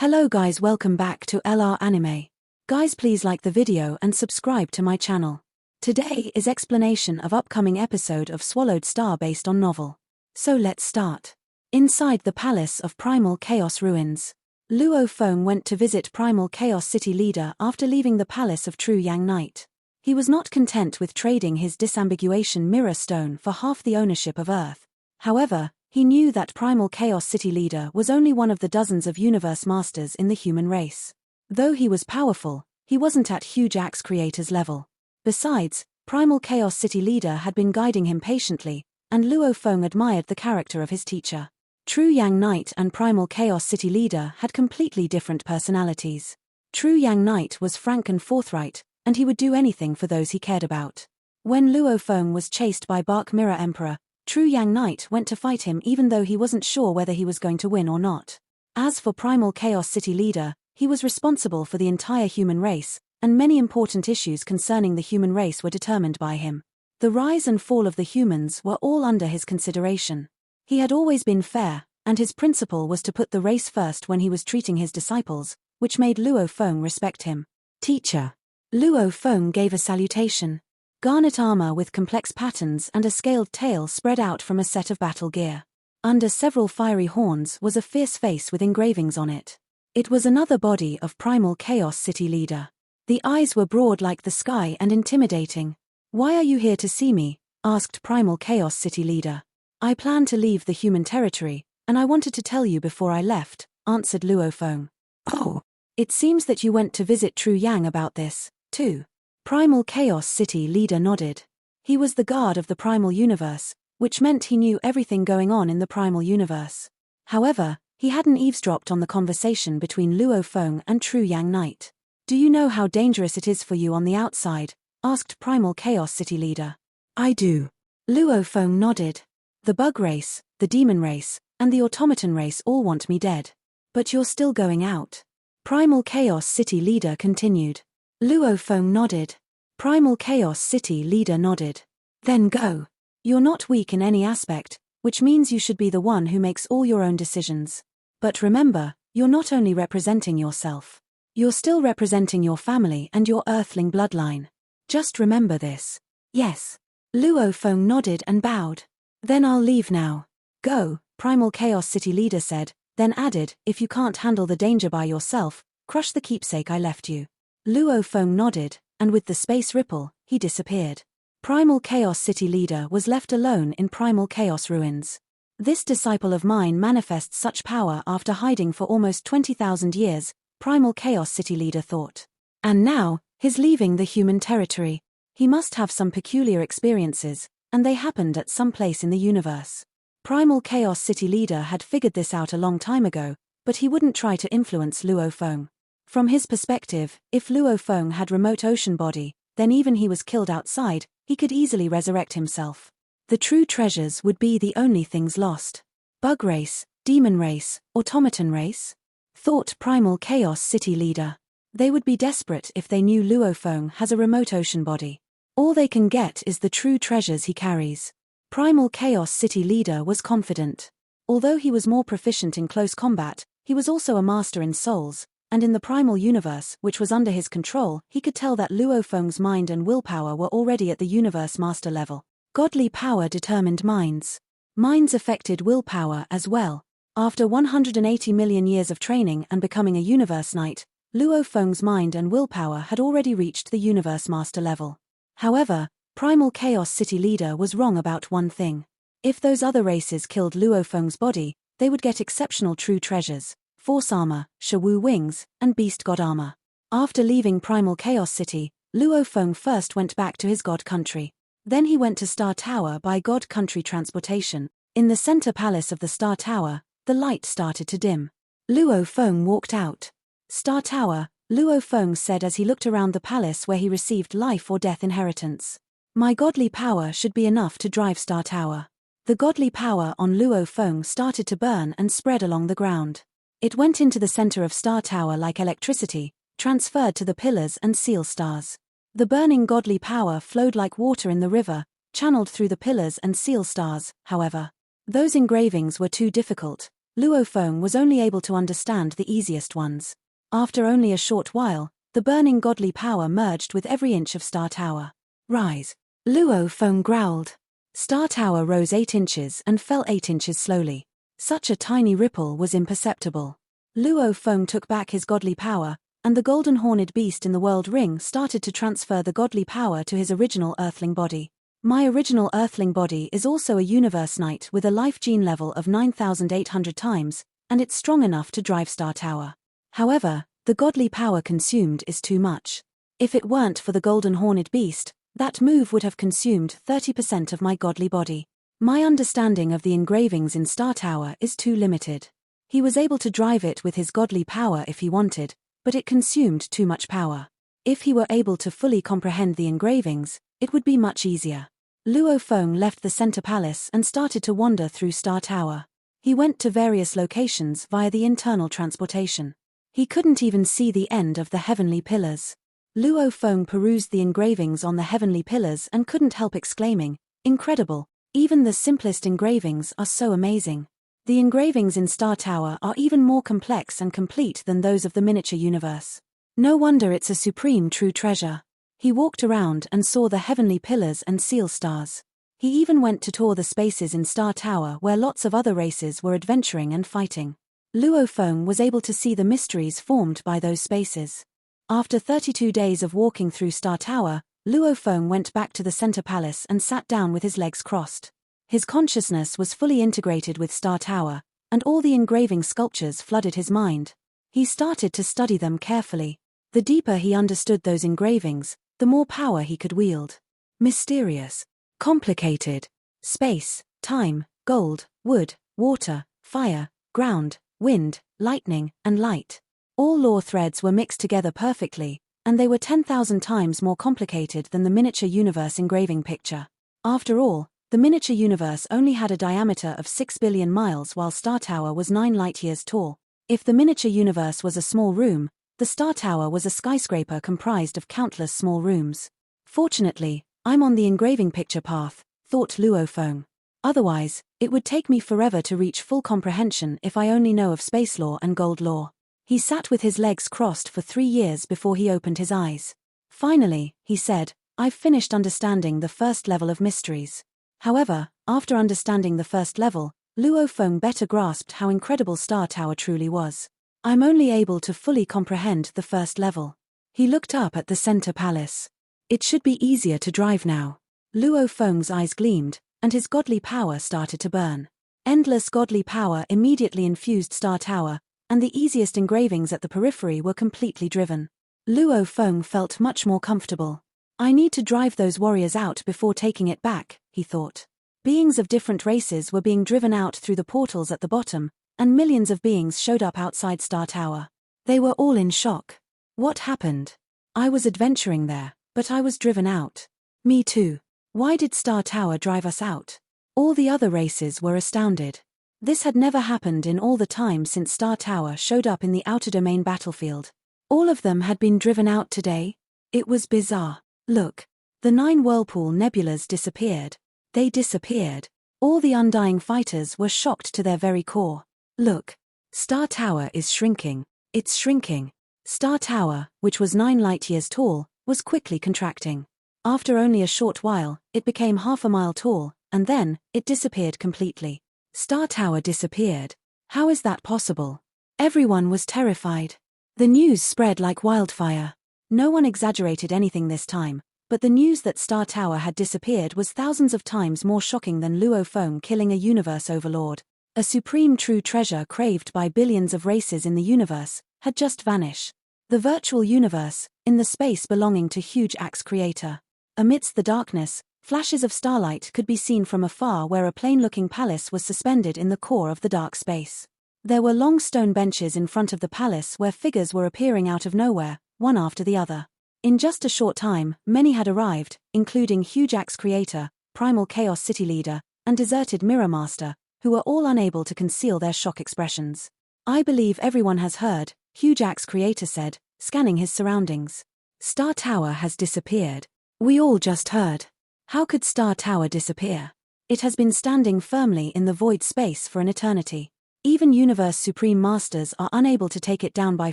Hello guys, welcome back to LR Anime. Guys, please like the video and subscribe to my channel. Today is explanation of upcoming episode of Swallowed Star based on novel. So let's start. Inside the Palace of Primal Chaos Ruins, Luo Feng went to visit Primal Chaos City leader after leaving the Palace of True Yang Night. He was not content with trading his disambiguation mirror stone for half the ownership of Earth. However, he knew that Primal Chaos City leader was only one of the dozens of universe masters in the human race. Though he was powerful, he wasn't at huge axe creator's level. Besides, Primal Chaos City leader had been guiding him patiently, and Luo Feng admired the character of his teacher. True Yang Knight and Primal Chaos City leader had completely different personalities. True Yang Knight was frank and forthright, and he would do anything for those he cared about. When Luo Feng was chased by Bark Mirror Emperor, True Yang Knight went to fight him even though he wasn't sure whether he was going to win or not. As for Primal Chaos City leader, he was responsible for the entire human race, and many important issues concerning the human race were determined by him. The rise and fall of the humans were all under his consideration. He had always been fair, and his principle was to put the race first when he was treating his disciples, which made Luo Feng respect him. Teacher. Luo Feng gave a salutation. Garnet armor with complex patterns and a scaled tail spread out from a set of battle gear. Under several fiery horns was a fierce face with engravings on it. It was another body of Primal Chaos City leader. The eyes were broad like the sky and intimidating. "Why are you here to see me?" asked Primal Chaos City leader. "I plan to leave the human territory, and I wanted to tell you before I left," answered Luo Feng. "Oh, it seems that you went to visit True Yang about this, too." Primal Chaos City leader nodded. He was the guard of the Primal Universe, which meant he knew everything going on in the Primal Universe. However, he hadn't eavesdropped on the conversation between Luo Feng and True Yang Night. "Do you know how dangerous it is for you on the outside?" asked Primal Chaos City leader. "I do." Luo Feng nodded. "The bug race, the demon race, and the automaton race all want me dead. But you're still going out." Primal Chaos City leader continued. Luo Feng nodded. Primal Chaos City leader nodded. "Then go. You're not weak in any aspect, which means you should be the one who makes all your own decisions. But remember, you're not only representing yourself. You're still representing your family and your earthling bloodline. Just remember this." "Yes." Luo Feng nodded and bowed. "Then I'll leave now." "Go," Primal Chaos City leader said, then added, "If you can't handle the danger by yourself, crush the keepsake I left you." Luo Feng nodded, and with the space ripple, he disappeared. Primal Chaos City leader was left alone in Primal Chaos Ruins. "This disciple of mine manifests such power after hiding for almost 20,000 years, Primal Chaos City leader thought. And now, he's leaving the human territory. He must have some peculiar experiences, and they happened at some place in the universe. Primal Chaos City leader had figured this out a long time ago, but he wouldn't try to influence Luo Feng. From his perspective, if Luo Feng had remote ocean body, then even he was killed outside, he could easily resurrect himself. The true treasures would be the only things lost. Bug race, demon race, automaton race? Thought Primal Chaos City leader. They would be desperate if they knew Luo Feng has a remote ocean body. All they can get is the true treasures he carries. Primal Chaos City leader was confident. Although he was more proficient in close combat, he was also a master in souls, and in the Primal Universe, which was under his control, he could tell that Luo Feng's mind and willpower were already at the Universe Master level. Godly power determined minds. Minds affected willpower as well. After 180 million years of training and becoming a Universe Knight, Luo Feng's mind and willpower had already reached the Universe Master level. However, Primal Chaos City leader was wrong about one thing. If those other races killed Luo Feng's body, they would get exceptional true treasures. Force armor, Shawu wings, and beast god armor. After leaving Primal Chaos City, Luo Feng first went back to his god country. Then he went to Star Tower by god country transportation. In the center palace of the Star Tower, the light started to dim. Luo Feng walked out. "Star Tower," Luo Feng said as he looked around the palace where he received life or death inheritance. "My godly power should be enough to drive Star Tower." The godly power on Luo Feng started to burn and spread along the ground. It went into the center of Star Tower like electricity, transferred to the pillars and seal stars. The burning godly power flowed like water in the river, channeled through the pillars and seal stars. However, those engravings were too difficult. Luo Feng was only able to understand the easiest ones. After only a short while, the burning godly power merged with every inch of Star Tower. Rise. Luo Feng growled. Star Tower rose 8 inches and fell 8 inches slowly. Such a tiny ripple was imperceptible. Luo Feng took back his godly power, and the golden horned beast in the world ring started to transfer the godly power to his original earthling body. My original earthling body is also a universe knight with a life gene level of 9,800 times, and it's strong enough to drive Star Tower. However, the godly power consumed is too much. If it weren't for the golden horned beast, that move would have consumed 30% of my godly body. My understanding of the engravings in Star Tower is too limited. He was able to drive it with his godly power if he wanted, but it consumed too much power. If he were able to fully comprehend the engravings, it would be much easier. Luo Feng left the center palace and started to wander through Star Tower. He went to various locations via the internal transportation. He couldn't even see the end of the heavenly pillars. Luo Feng perused the engravings on the heavenly pillars and couldn't help exclaiming, "Incredible! Even the simplest engravings are so amazing." The engravings in Star Tower are even more complex and complete than those of the miniature universe. No wonder it's a supreme true treasure. He walked around and saw the heavenly pillars and seal stars. He even went to tour the spaces in Star Tower where lots of other races were adventuring and fighting. Luo Feng was able to see the mysteries formed by those spaces. After 32 days of walking through Star Tower, Luo Feng went back to the center palace and sat down with his legs crossed. His consciousness was fully integrated with Star Tower, and all the engraving sculptures flooded his mind. He started to study them carefully. The deeper he understood those engravings, the more power he could wield. Mysterious, complicated, space, time, gold, wood, water, fire, ground, wind, lightning, and light. All lore threads were mixed together perfectly, and they were 10,000 times more complicated than the miniature universe engraving picture. After all, the miniature universe only had a diameter of 6 billion miles while Star Tower was 9 light-years tall. If the miniature universe was a small room, the Star Tower was a skyscraper comprised of countless small rooms. Fortunately, I'm on the engraving picture path, thought Luo Feng. Otherwise, it would take me forever to reach full comprehension if I only know of space lore and gold lore. He sat with his legs crossed for 3 years before he opened his eyes. Finally, he said, "I've finished understanding the first level of mysteries." However, after understanding the first level, Luo Feng better grasped how incredible Star Tower truly was. "I'm only able to fully comprehend the first level." He looked up at the center palace. "It should be easier to drive now." Luo Feng's eyes gleamed, and his godly power started to burn. Endless godly power immediately infused Star Tower, and the easiest engravings at the periphery were completely driven. Luo Feng felt much more comfortable. "I need to drive those warriors out before taking it back," he thought. Beings of different races were being driven out through the portals at the bottom, and millions of beings showed up outside Star Tower. They were all in shock. What happened? I was adventuring there, but I was driven out. Me too. Why did Star Tower drive us out? All the other races were astounded. This had never happened in all the time since Star Tower showed up in the outer domain battlefield. All of them had been driven out today. It was bizarre. Look. The 9 whirlpool nebulas disappeared. They disappeared. All the undying fighters were shocked to their very core. Look. Star Tower is shrinking. It's shrinking. Star Tower, which was 9 light-years tall, was quickly contracting. After only a short while, it became half a mile tall, and then, it disappeared completely. Star Tower disappeared. How is that possible? Everyone was terrified. The news spread like wildfire. No one exaggerated anything this time, but the news that Star Tower had disappeared was thousands of times more shocking than Luo Feng killing a universe overlord. A supreme true treasure craved by billions of races in the universe, had just vanished. The virtual universe, in the space belonging to Huge Axe Creator. Amidst the darkness, flashes of starlight could be seen from afar where a plain-looking palace was suspended in the core of the dark space. There were long stone benches in front of the palace where figures were appearing out of nowhere, one after the other. In just a short time, many had arrived, including Huge Axe Creator, Primal Chaos City Leader, and Deserted Mirror Master, who were all unable to conceal their shock expressions. "I believe everyone has heard," Huge Axe Creator said, scanning his surroundings. "Star Tower has disappeared. We all just heard. How could Star Tower disappear? It has been standing firmly in the void space for an eternity. Even Universe Supreme Masters are unable to take it down by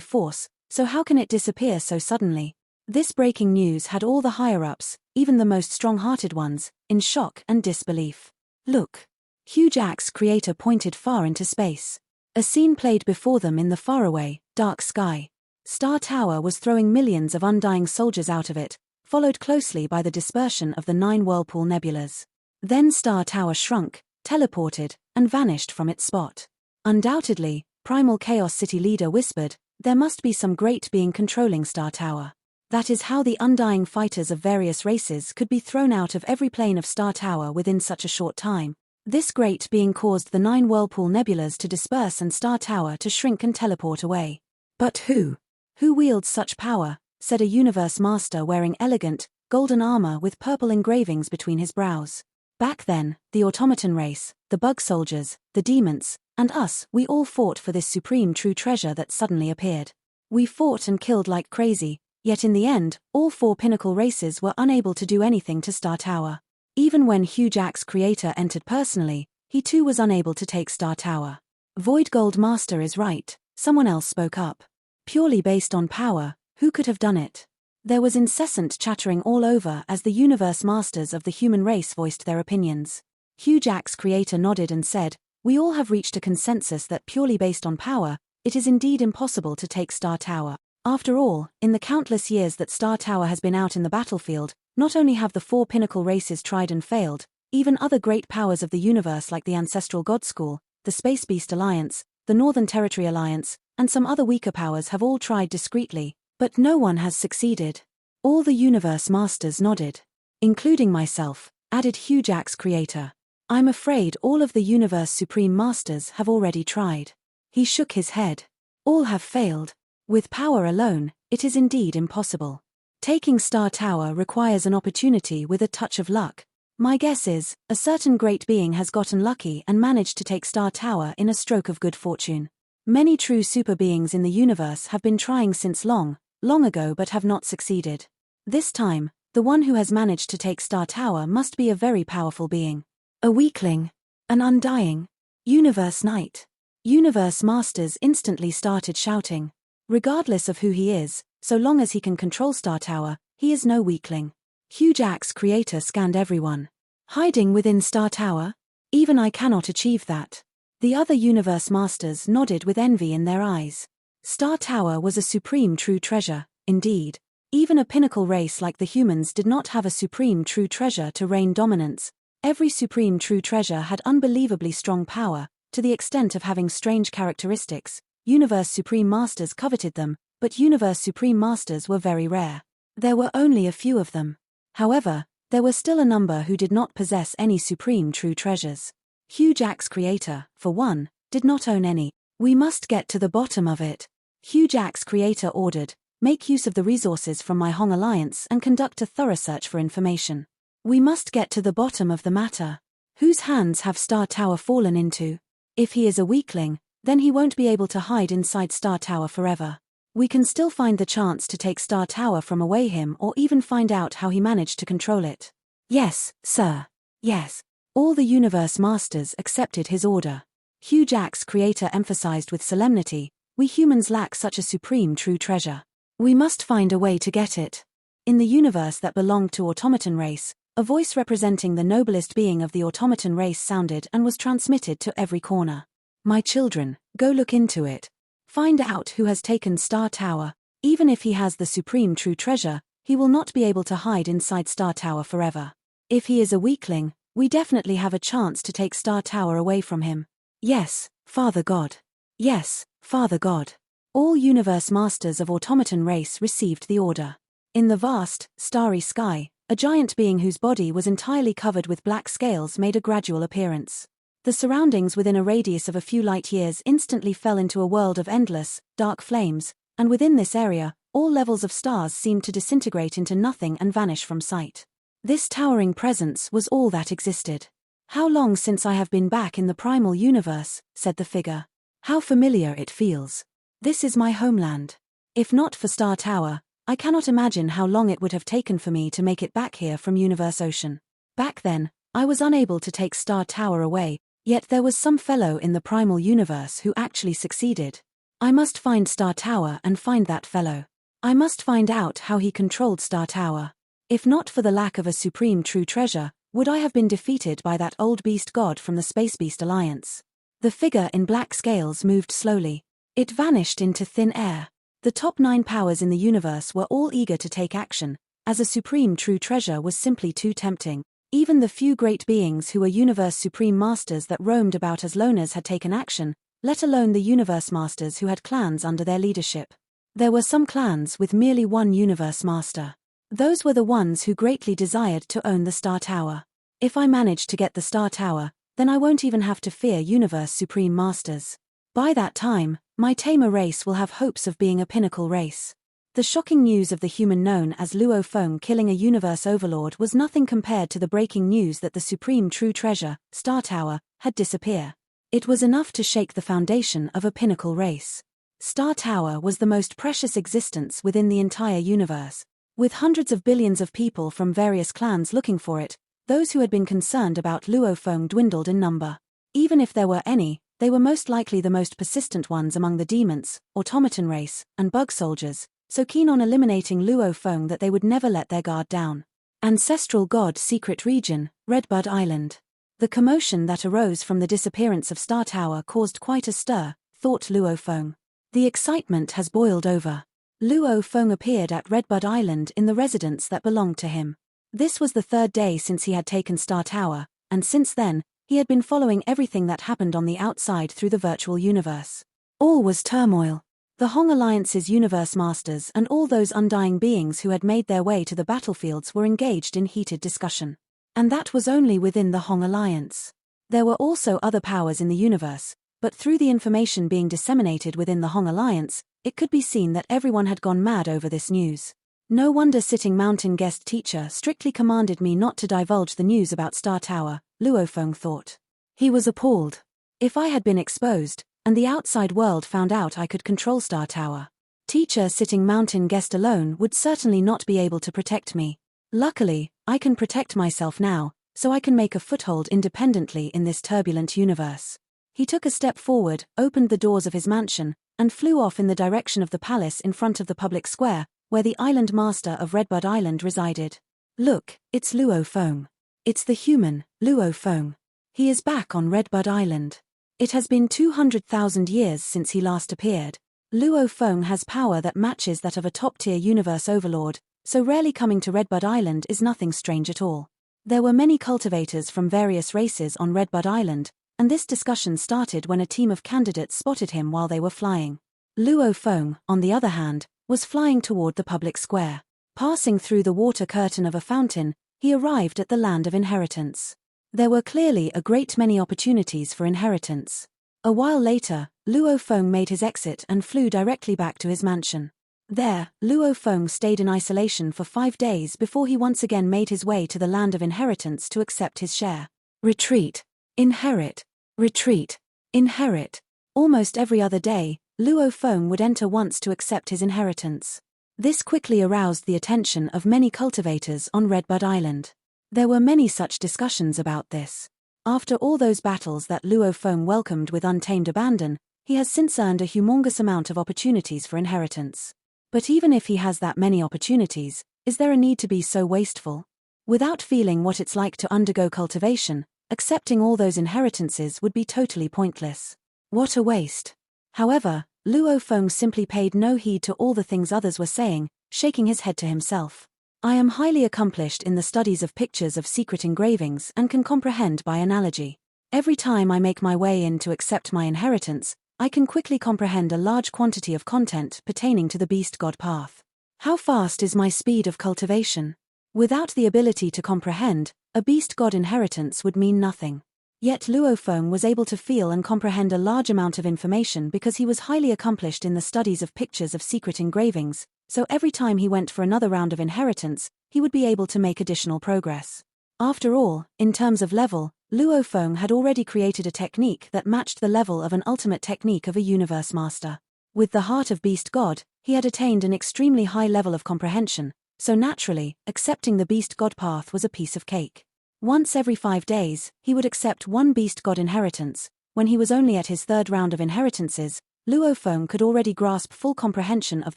force, so how can it disappear so suddenly? This breaking news had all the higher-ups, even the most strong-hearted ones, in shock and disbelief. Look! Huge Axe Creator pointed far into space. A scene played before them in the faraway, dark sky. Star Tower was throwing millions of undying soldiers out of it, followed closely by the dispersion of the 9 whirlpool nebulas. Then Star Tower shrunk, teleported, and vanished from its spot. Undoubtedly, Primal Chaos City leader whispered, there must be some great being controlling Star Tower. That is how the undying fighters of various races could be thrown out of every plane of Star Tower within such a short time. This great being caused the 9 whirlpool nebulas to disperse and Star Tower to shrink and teleport away. But who? Who wields such power? Said a Universe Master wearing elegant, golden armor with purple engravings between his brows. Back then, the automaton race, the bug soldiers, the demons, and us, we all fought for this supreme true treasure that suddenly appeared. We fought and killed like crazy, yet in the end, all 4 pinnacle races were unable to do anything to Star Tower. Even when Huge Axe Creator entered personally, he too was unable to take Star Tower. Void Gold Master is right, someone else spoke up. Purely based on power, who could have done it? There was incessant chattering all over as the Universe Masters of the human race voiced their opinions. Huge Axe Creator nodded and said, we all have reached a consensus that purely based on power, it is indeed impossible to take Star Tower. After all, in the countless years that Star Tower has been out in the battlefield, not only have the 4 pinnacle races tried and failed, even other great powers of the universe like the Ancestral God School, the Space Beast Alliance, the Northern Territory Alliance, and some other weaker powers have all tried discreetly, but no one has succeeded. All the Universe Masters nodded. Including myself, added Huge Axe Creator. I'm afraid all of the Universe Supreme Masters have already tried. He shook his head. All have failed. With power alone, it is indeed impossible. Taking Star Tower requires an opportunity with a touch of luck. My guess is, a certain great being has gotten lucky and managed to take Star Tower in a stroke of good fortune. Many true super beings in the universe have been trying since long ago but have not succeeded. This time, the one who has managed to take Star Tower must be a very powerful being. A weakling. An undying. Universe Knight. Universe Masters instantly started shouting. Regardless of who he is, so long as he can control Star Tower, he is no weakling. Huge Axe Creator scanned everyone. Hiding within Star Tower? Even I cannot achieve that. The other Universe Masters nodded with envy in their eyes. Star Tower was a supreme true treasure, indeed. Even a pinnacle race like the humans did not have a supreme true treasure to reign dominance. Every supreme true treasure had unbelievably strong power, to the extent of having strange characteristics. Universe Supreme Masters coveted them, but Universe Supreme Masters were very rare. There were only a few of them. However, there were still a number who did not possess any supreme true treasures. Huge Axe Creator, for one, did not own any. We must get to the bottom of it. Huge Axe Creator ordered, make use of the resources from my Hong Alliance and conduct a thorough search for information. We must get to the bottom of the matter. Whose hands have Star Tower fallen into? If he is a weakling, then he won't be able to hide inside Star Tower forever. We can still find the chance to take Star Tower from away him or even find out how he managed to control it. Yes, sir. Yes. All the Universe Masters accepted his order. Huge Axe Creator emphasized with solemnity, we humans lack such a supreme true treasure. We must find a way to get it. In the universe that belonged to Automaton race, a voice representing the noblest being of the Automaton race sounded and was transmitted to every corner. My children, go look into it. Find out who has taken Star Tower. Even if he has the supreme true treasure, he will not be able to hide inside Star Tower forever. If he is a weakling, we definitely have a chance to take Star Tower away from him. Yes, Father God. Yes, Father God. All Universe Masters of Automaton race received the order. In the vast, starry sky, a giant being whose body was entirely covered with black scales made a gradual appearance. The surroundings within a radius of a few light years instantly fell into a world of endless, dark flames, and within this area, all levels of stars seemed to disintegrate into nothing and vanish from sight. This towering presence was all that existed. How long since I have been back in the primal universe, said the figure. How familiar it feels. This is my homeland. If not for Star Tower, I cannot imagine how long it would have taken for me to make it back here from Universe Ocean. Back then, I was unable to take Star Tower away, Yet there was some fellow in the primal universe who actually succeeded. I must find Star Tower and find that fellow. I must find out how he controlled Star Tower. If not for the lack of a supreme true treasure, would I have been defeated by that old beast god from the Space Beast Alliance? The figure in black scales moved slowly. It vanished into thin air. The top 9 powers in the universe were all eager to take action, as a supreme true treasure was simply too tempting. Even the few great beings who were universe supreme masters that roamed about as loners had taken action, let alone the universe masters who had clans under their leadership. There were some clans with merely one universe master. Those were the ones who greatly desired to own the Star Tower. If I manage to get the Star Tower, then I won't even have to fear universe supreme masters. By that time, my tamer race will have hopes of being a pinnacle race. The shocking news of the human known as Luo Feng killing a universe overlord was nothing compared to the breaking news that the supreme true treasure, Star Tower, had disappeared. It was enough to shake the foundation of a pinnacle race. Star Tower was the most precious existence within the entire universe. With hundreds of billions of people from various clans looking for it, those who had been concerned about Luo Feng dwindled in number. Even if there were any, they were most likely the most persistent ones among the demons, automaton race, and bug soldiers, so keen on eliminating Luo Feng that they would never let their guard down. Ancestral God Secret Region, Redbud Island. The commotion that arose from the disappearance of Star Tower caused quite a stir, thought Luo Feng. The excitement has boiled over. Luo Feng appeared at Redbud Island in the residence that belonged to him. This was the 3rd day since he had taken Star Tower, and since then, he had been following everything that happened on the outside through the virtual universe. All was turmoil. The Hong Alliance's universe masters and all those undying beings who had made their way to the battlefields were engaged in heated discussion. And that was only within the Hong Alliance. There were also other powers in the universe, but through the information being disseminated within the Hong Alliance, it could be seen that everyone had gone mad over this news. No wonder Sitting Mountain guest teacher strictly commanded me not to divulge the news about Star Tower, Luo Feng thought. He was appalled. If I had been exposed, and the outside world found out I could control Star Tower, teacher Sitting Mountain guest alone would certainly not be able to protect me. Luckily, I can protect myself now, so I can make a foothold independently in this turbulent universe. He took a step forward, opened the doors of his mansion, and flew off in the direction of the palace in front of the public square, where the island master of Redbud Island resided. Look, it's Luo Feng. It's the human, Luo Feng. He is back on Redbud Island. It has been 200,000 years since he last appeared. Luo Feng has power that matches that of a top-tier universe overlord, so rarely coming to Redbud Island is nothing strange at all. There were many cultivators from various races on Redbud Island, and this discussion started when a team of candidates spotted him while they were flying. Luo Feng, on the other hand, was flying toward the public square. Passing through the water curtain of a fountain, he arrived at the land of inheritance. There were clearly a great many opportunities for inheritance. A while later, Luo Feng made his exit and flew directly back to his mansion. There, Luo Feng stayed in isolation for 5 days before he once again made his way to the land of inheritance to accept his share. Retreat. Inherit. Retreat. Inherit. Almost every other day, Luo Feng would enter once to accept his inheritance. This quickly aroused the attention of many cultivators on Redbud Island. There were many such discussions about this. After all those battles that Luo Feng welcomed with untamed abandon, he has since earned a humongous amount of opportunities for inheritance. But even if he has that many opportunities, is there a need to be so wasteful? Without feeling what it's like to undergo cultivation, accepting all those inheritances would be totally pointless. What a waste. However, Luo Feng simply paid no heed to all the things others were saying, shaking his head to himself. I am highly accomplished in the studies of pictures of secret engravings and can comprehend by analogy. Every time I make my way in to accept my inheritance, I can quickly comprehend a large quantity of content pertaining to the beast god path. How fast is my speed of cultivation? Without the ability to comprehend, a beast god inheritance would mean nothing. Yet Luo Feng was able to feel and comprehend a large amount of information because he was highly accomplished in the studies of pictures of secret engravings, so every time he went for another round of inheritance, he would be able to make additional progress. After all, in terms of level, Luo Feng had already created a technique that matched the level of an ultimate technique of a universe master. With the heart of beast god, he had attained an extremely high level of comprehension, so naturally, accepting the beast god path was a piece of cake. Once every 5 days, he would accept one beast god inheritance. When he was only at his 3rd round of inheritances, Luo Feng could already grasp full comprehension of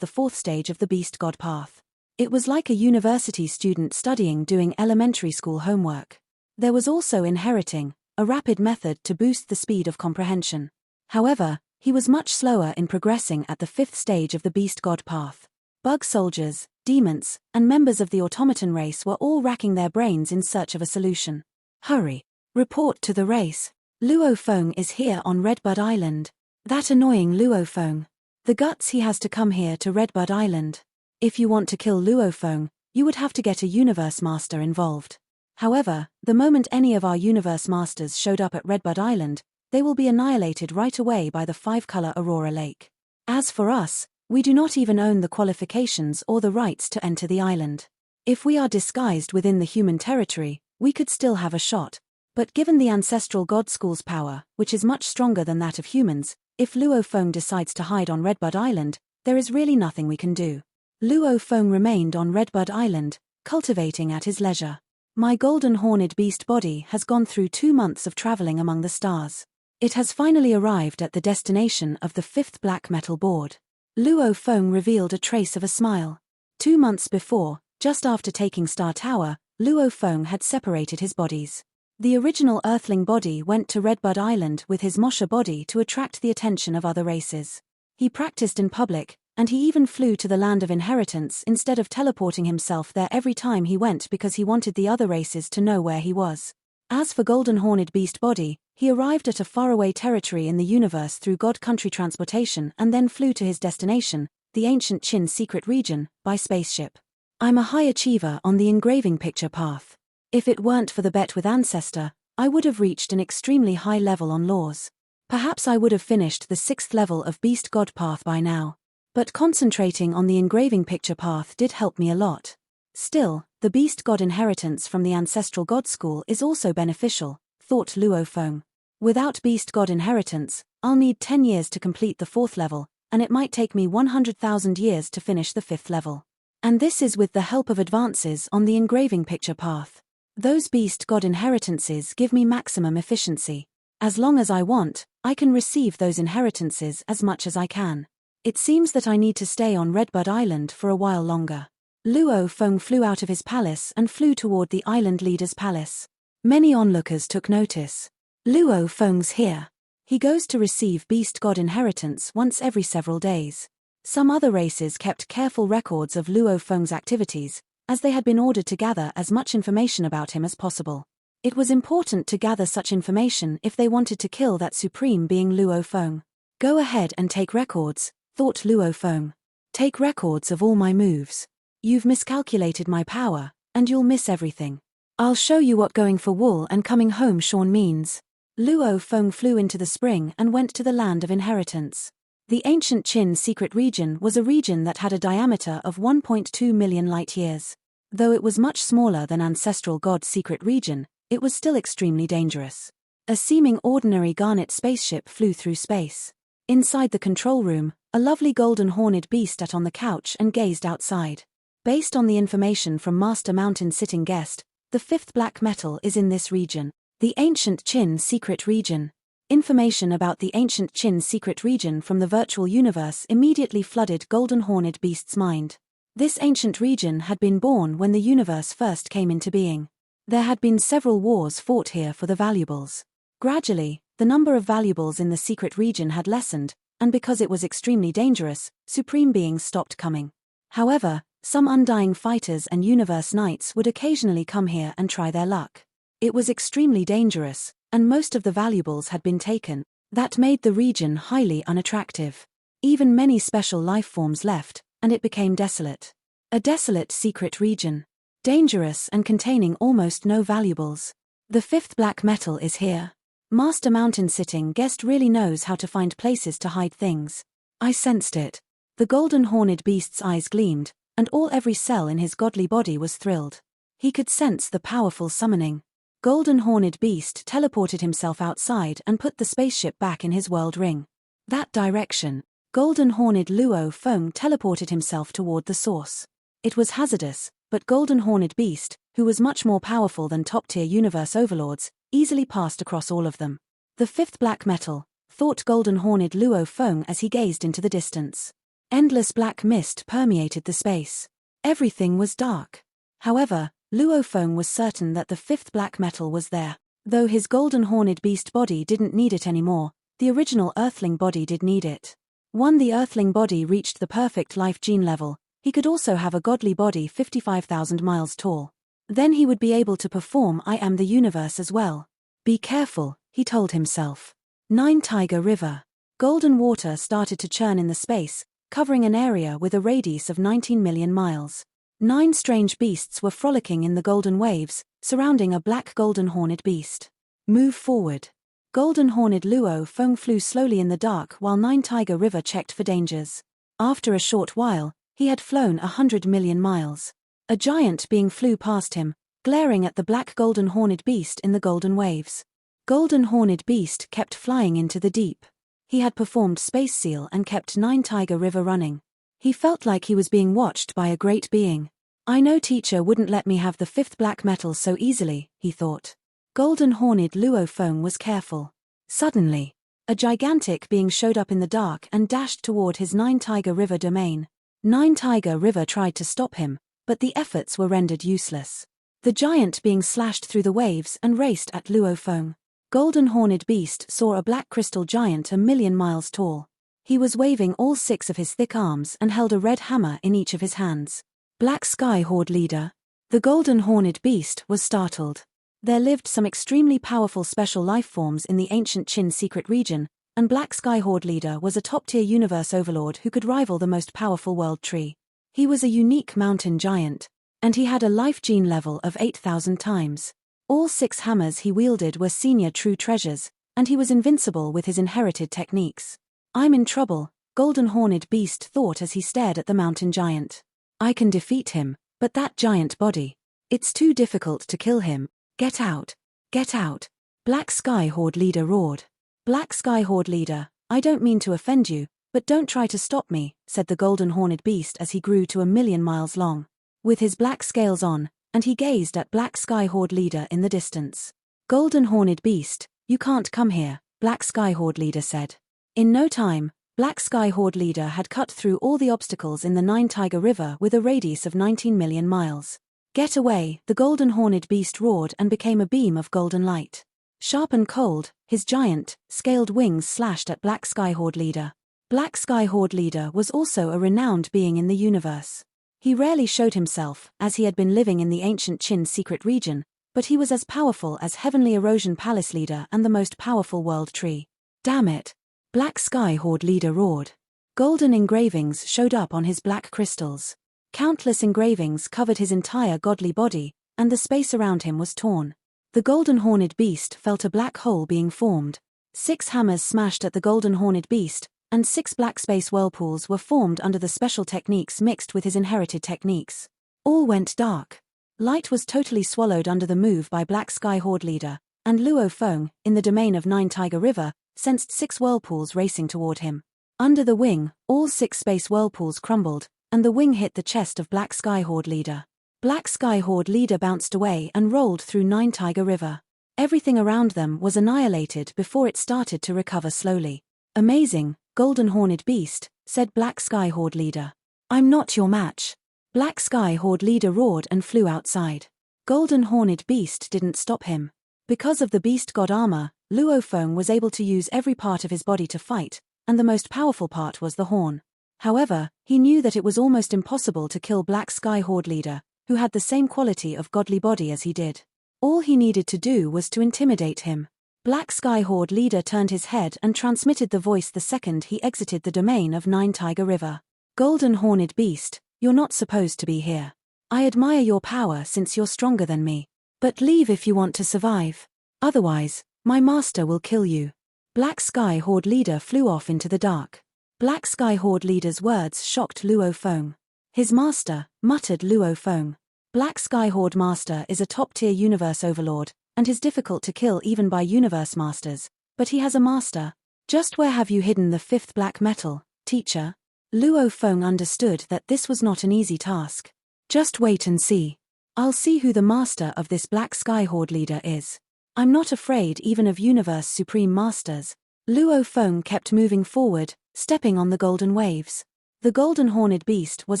the 4th stage of the beast god path. It was like a university student studying doing elementary school homework. There was also inheriting, a rapid method to boost the speed of comprehension. However, he was much slower in progressing at the 5th stage of the beast god path. Bug soldiers, demons, and members of the automaton race were all racking their brains in search of a solution. Hurry! Report to the race. Luo Feng is here on Redbud Island. That annoying Luo Feng. The guts he has to come here to Redbud Island. If you want to kill Luo Feng, you would have to get a universe master involved. However, the moment any of our universe masters showed up at Redbud Island, they will be annihilated right away by the 5-color Aurora Lake. As for us, we do not even own the qualifications or the rights to enter the island. If we are disguised within the human territory, we could still have a shot. But given the ancestral god school's power, which is much stronger than that of humans, if Luo Feng decides to hide on Redbud Island, there is really nothing we can do. Luo Feng remained on Redbud Island, cultivating at his leisure. My golden horned beast body has gone through 2 months of traveling among the stars. It has finally arrived at the destination of the 5th black metal board. Luo Feng revealed a trace of a smile. 2 months before, just after taking Star Tower, Luo Feng had separated his bodies. The original Earthling body went to Redbud Island with his Mosha body to attract the attention of other races. He practiced in public, and he even flew to the land of inheritance instead of teleporting himself there every time he went because he wanted the other races to know where he was. As for Golden Horned Beast Body, he arrived at a faraway territory in the universe through God Country transportation and then flew to his destination, the ancient Qin secret region, by spaceship. I'm a high achiever on the engraving picture path. If it weren't for the bet with Ancestor, I would have reached an extremely high level on laws. Perhaps I would have finished the 6th level of Beast God path by now. But concentrating on the engraving picture path did help me a lot. Still, the Beast God inheritance from the Ancestral God School is also beneficial, thought Luo Feng. Without Beast God inheritance, I'll need 10 years to complete the 4th level, and it might take me 100,000 years to finish the 5th level. And this is with the help of advances on the engraving picture path. Those Beast God inheritances give me maximum efficiency. As long as I want, I can receive those inheritances as much as I can. It seems that I need to stay on Redbud Island for a while longer. Luo Feng flew out of his palace and flew toward the island leader's palace. Many onlookers took notice. Luo Feng's here. He goes to receive Beast God inheritance once every several days. Some other races kept careful records of Luo Feng's activities, as they had been ordered to gather as much information about him as possible. It was important to gather such information if they wanted to kill that supreme being Luo Feng. Go ahead and take records, thought Luo Feng. Take records of all my moves. You've miscalculated my power, and you'll miss everything. I'll show you what going for wool and coming home Sean means. Luo Feng flew into the spring and went to the land of inheritance. The ancient Qin secret region was a region that had a diameter of 1.2 million light-years. Though it was much smaller than Ancestral God's secret region, it was still extremely dangerous. A seeming ordinary garnet spaceship flew through space. Inside the control room, a lovely golden horned beast sat on the couch and gazed outside. Based on the information from Master Mountain Sitting Guest, the 5th black metal is in this region, the ancient Qin secret region. Information about the ancient Qin secret region from the virtual universe immediately flooded Golden Horned Beast's mind. This ancient region had been born when the universe first came into being. There had been several wars fought here for the valuables. Gradually, the number of valuables in the secret region had lessened, and because it was extremely dangerous, supreme beings stopped coming. However, some undying fighters and universe knights would occasionally come here and try their luck. It was extremely dangerous, and most of the valuables had been taken. That made the region highly unattractive. Even many special life forms left, and it became desolate. A desolate secret region. Dangerous and containing almost no valuables. The 5th black metal is here. Master Mountain Sitting Guest really knows how to find places to hide things. I sensed it. The golden horned beast's eyes gleamed, and every cell in his godly body was thrilled. He could sense the powerful summoning. Golden horned beast teleported himself outside and put the spaceship back in his world ring. That direction, golden horned Luo Feng teleported himself toward the source. It was hazardous, but golden horned beast, who was much more powerful than top-tier universe overlords, easily passed across all of them. The fifth black metal, thought golden-horned Luo Feng as he gazed into the distance. Endless black mist permeated the space. Everything was dark. However, Luo Feng was certain that the fifth black metal was there. Though his golden-horned beast body didn't need it anymore, the original Earthling body did need it. Once the Earthling body reached the perfect life gene level, he could also have a godly body 55,000 miles tall. Then he would be able to perform I Am the Universe as well. Be careful, he told himself. Nine Tiger River. Golden water started to churn in the space, covering an area with a radius of 19 million miles. 9 strange beasts were frolicking in the golden waves, surrounding a black golden-horned beast. Move forward. Golden-horned Luo Feng flew slowly in the dark while Nine Tiger River checked for dangers. After a short while, he had flown 100 million miles. A giant being flew past him, glaring at the black golden-horned beast in the golden waves. Golden-horned beast kept flying into the deep. He had performed Space Seal and kept Nine Tiger River running. He felt like he was being watched by a great being. I know teacher wouldn't let me have the fifth black metal so easily, he thought. Golden-horned Luo Feng was careful. Suddenly, a gigantic being showed up in the dark and dashed toward his Nine Tiger River domain. Nine Tiger River tried to stop him, but the efforts were rendered useless. The giant being slashed through the waves and raced at Luo Feng. Golden-horned beast saw a black crystal giant 1,000,000 miles tall. He was waving all 6 of his thick arms and held a red hammer in each of his hands. Black Sky Horde Leader. The golden-horned beast was startled. There lived some extremely powerful special life forms in the ancient Qin secret region, and Black Sky Horde Leader was a top-tier universe overlord who could rival the most powerful world tree. He was a unique mountain giant, and he had a life gene level of 8,000 times. All 6 hammers he wielded were senior true treasures, and he was invincible with his inherited techniques. I'm in trouble, golden-horned beast thought as he stared at the mountain giant. I can defeat him, but that giant body. It's too difficult to kill him. Get out. Get out. Black Sky Horde Leader roared. Black Sky Horde Leader, I don't mean to offend you, but don't try to stop me, said the golden-horned beast as he grew to 1,000,000 miles long. With his black scales on, and he gazed at Black Sky Horde Leader in the distance. Golden-horned beast, you can't come here, Black Sky Horde Leader said. In no time, Black Sky Horde Leader had cut through all the obstacles in the Nine Tiger River with a radius of 19 million miles. Get away, the golden-horned beast roared and became a beam of golden light. Sharp and cold, his giant, scaled wings slashed at Black Sky Horde Leader. Black Sky Horde Leader was also a renowned being in the universe. He rarely showed himself, as he had been living in the ancient Qin secret region, but he was as powerful as Heavenly Erosion Palace Leader and the most powerful world tree. Damn it! Black Sky Horde Leader roared. Golden engravings showed up on his black crystals. Countless engravings covered his entire godly body, and the space around him was torn. The golden-horned beast felt a black hole being formed. 6 hammers smashed at the golden-horned beast, and 6 black space whirlpools were formed under the special techniques mixed with his inherited techniques. All went dark. Light was totally swallowed under the move by Black Sky Horde Leader, and Luo Feng, in the domain of Nine Tiger River, sensed 6 whirlpools racing toward him. Under the wing, all 6 space whirlpools crumbled, and the wing hit the chest of Black Sky Horde Leader. Black Sky Horde Leader bounced away and rolled through Nine Tiger River. Everything around them was annihilated before it started to recover slowly. Amazing, golden-horned beast, said Black Sky Horde Leader. I'm not your match. Black Sky Horde Leader roared and flew outside. Golden-horned beast didn't stop him. Because of the beast god armor, Luo Feng was able to use every part of his body to fight, and the most powerful part was the horn. However, he knew that it was almost impossible to kill Black Sky Horde Leader, who had the same quality of godly body as he did. All he needed to do was to intimidate him. Black Sky Horde Leader turned his head and transmitted the voice the second he exited the domain of Nine Tiger River. Golden-horned beast, you're not supposed to be here. I admire your power since you're stronger than me. But leave if you want to survive. Otherwise, my master will kill you. Black Sky Horde Leader flew off into the dark. Black Sky Horde Leader's words shocked Luo Feng. His master, muttered Luo Feng. Black Sky Horde Master is a top-tier universe overlord, and is difficult to kill even by universe masters, but he has a master. Just where have you hidden the 5th black metal, teacher? Luo Feng understood that this was not an easy task. Just wait and see. I'll see who the master of this black sky horde leader is. I'm not afraid even of universe supreme masters. Luo Feng kept moving forward, stepping on the golden waves. The golden horned beast was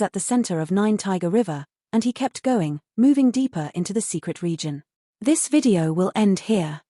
at the center of Nine Tiger River, and he kept going, moving deeper into the secret region. This video will end here.